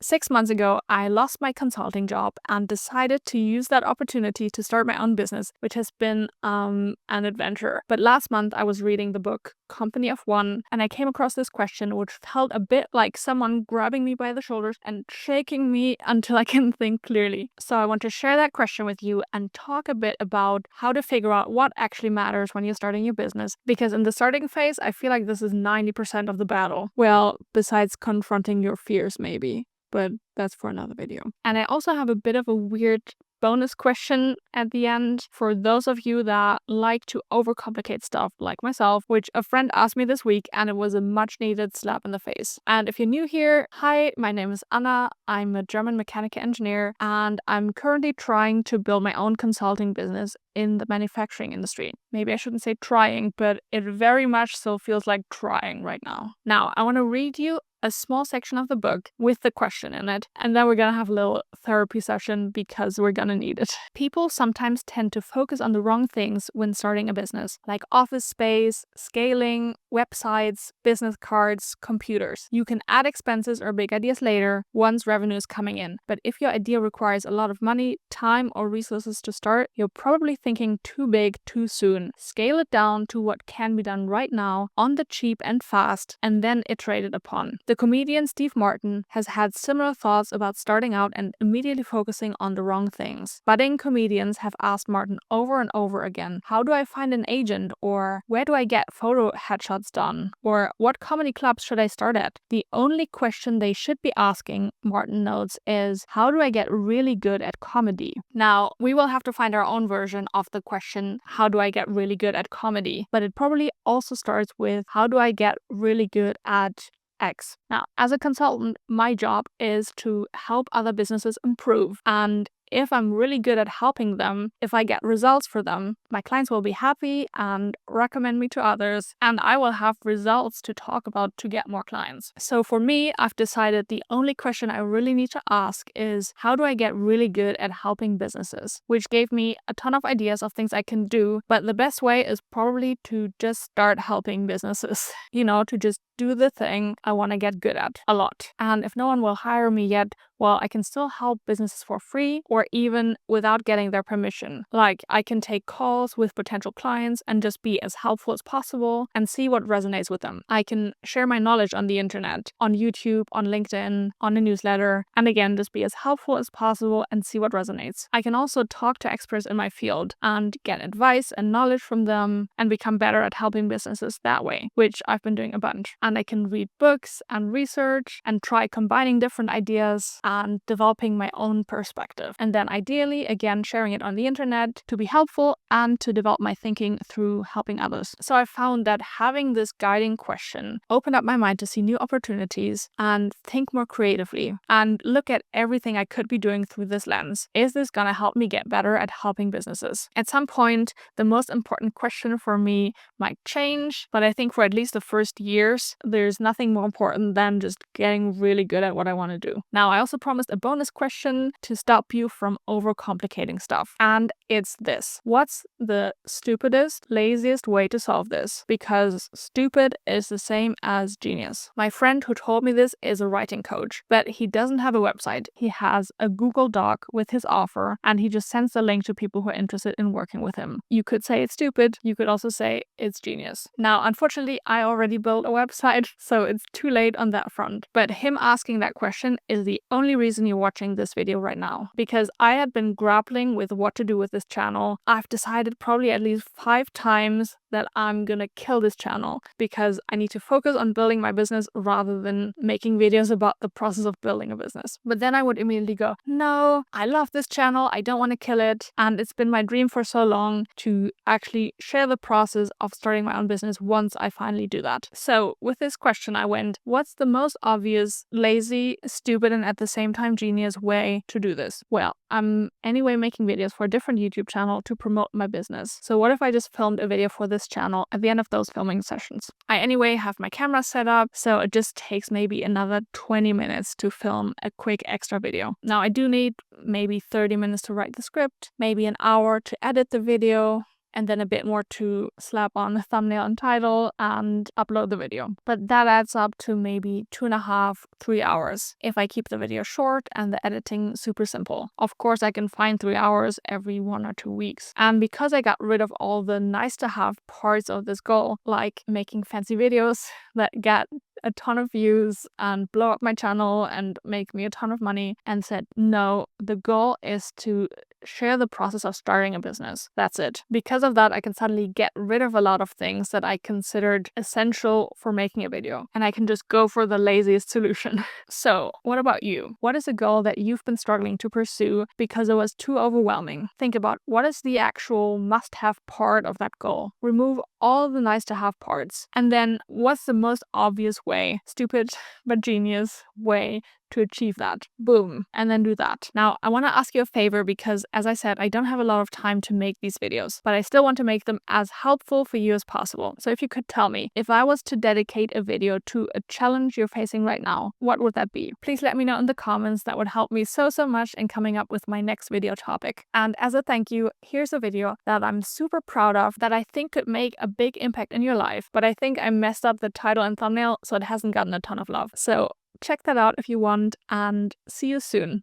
6 months ago, I lost my consulting job and decided to use that opportunity to start my own business, which has been an adventure. But last month, I was reading the book Company of One, and I came across this question, which felt a bit like someone grabbing me by the shoulders and shaking me until I can think clearly. So I want to share that question with you and talk a bit about how to figure out what actually matters when you're starting your business. Because in the starting phase, I feel like this is 90% of the battle. Well, besides confronting your fears, maybe. But that's for another video. And I also have a bit of a weird bonus question at the end for those of you that like to overcomplicate stuff like myself, which a friend asked me this week, and it was a much needed slap in the face. And if you're new here, hi, my name is Anna. I'm a German mechanical engineer, and I'm currently trying to build my own consulting business in the manufacturing industry. Maybe I shouldn't say trying, but it very much so feels like trying right now. Now, I want to read you a small section of the book with the question in it, and then we're gonna have a little therapy session because we're gonna need it. People sometimes tend to focus on the wrong things when starting a business, like office space, scaling, websites, business cards, computers. You can add expenses or big ideas later once revenue is coming in, but if your idea requires a lot of money, time, or resources to start, you're probably thinking too big too soon. Scale it down to what can be done right now, on the cheap and fast, and then iterate it upon. The comedian Steve Martin has had similar thoughts about starting out and immediately focusing on the wrong things. Budding comedians have asked Martin over and over again, how do I find an agent? Or where do I get photo headshots done? Or what comedy clubs should I start at? The only question they should be asking, Martin notes, is how do I get really good at comedy? Now, we will have to find our own version of the question, how do I get really good at comedy? But it probably also starts with, how do I get really good at X. Now, as a consultant, my job is to help other businesses improve. And if I'm really good at helping them, if I get results for them, my clients will be happy and recommend me to others, and I will have results to talk about to get more clients. So for me, I've decided the only question I really need to ask is, how do I get really good at helping businesses? Which gave me a ton of ideas of things I can do, but the best way is probably to just start helping businesses. To just do the thing I want to get good at a lot. And if no one will hire me yet, well, I can still help businesses for free or even without getting their permission. Like, I can take calls with potential clients and just be as helpful as possible and see what resonates with them. I can share my knowledge on the internet, on YouTube, on LinkedIn, on a newsletter, and again, just be as helpful as possible and see what resonates. I can also talk to experts in my field and get advice and knowledge from them and become better at helping businesses that way, which I've been doing a bunch. And I can read books and research and try combining different ideas and developing my own perspective. And then ideally, again, sharing it on the internet to be helpful and to develop my thinking through helping others. So I found that having this guiding question opened up my mind to see new opportunities and think more creatively and look at everything I could be doing through this lens. Is this gonna help me get better at helping businesses? At some point, the most important question for me might change, but I think for at least the first years, there's nothing more important than just getting really good at what I want to do. Now, I also promised a bonus question to stop you from overcomplicating stuff. And it's this. What's the stupidest, laziest way to solve this? Because stupid is the same as genius. My friend who told me this is a writing coach, but he doesn't have a website. He has a Google Doc with his offer, and he just sends the link to people who are interested in working with him. You could say it's stupid. You could also say it's genius. Now, unfortunately, I already built a website, so it's too late on that front. But him asking that question is the only reason you're watching this video right now, because I had been grappling with what to do with this channel. I've decided probably at least 5 times that I'm gonna kill this channel because I need to focus on building my business rather than making videos about the process of building a business. But then I would immediately go, no, I love this channel, I don't want to kill it, and it's been my dream for so long to actually share the process of starting my own business once I finally do that. So with this question I went, what's the most obvious, lazy, stupid, and at the same time genius way to do this? Well, I'm anyway making videos for a different YouTube channel to promote my business. So what if I just filmed a video for this channel at the end of those filming sessions? I anyway have my camera set up, so it just takes maybe another 20 minutes to film a quick extra video. Now I do need maybe 30 minutes to write the script, maybe an hour to edit the video, and then a bit more to slap on the thumbnail and title and upload the video. But that adds up to maybe 2.5, 3 hours if I keep the video short and the editing super simple. Of course, I can find 3 hours every 1 or 2 weeks. And because I got rid of all the nice to have parts of this goal, like making fancy videos that get a ton of views and blow up my channel and make me a ton of money, and said, no, the goal is to share the process of starting a business. That's it. Because of that, I can suddenly get rid of a lot of things that I considered essential for making a video, and I can just go for the laziest solution. So what about you? What is a goal that you've been struggling to pursue because it was too overwhelming? Think about what is the actual must-have part of that goal. Remove all the nice-to-have parts. And then what's the most obvious way, stupid but genius way, to achieve that? Boom. And then do that. Now, I want to ask you a favor because, as I said, I don't have a lot of time to make these videos, but I still want to make them as helpful for you as possible. So if you could tell me, if I was to dedicate a video to a challenge you're facing right now, what would that be? Please let me know in the comments. That would help me so much in coming up with my next video topic. And as a thank you, here's a video that I'm super proud of that I think could make a big impact in your life, but I think I messed up the title and thumbnail, so it hasn't gotten a ton of love. So check that out if you want, and see you soon.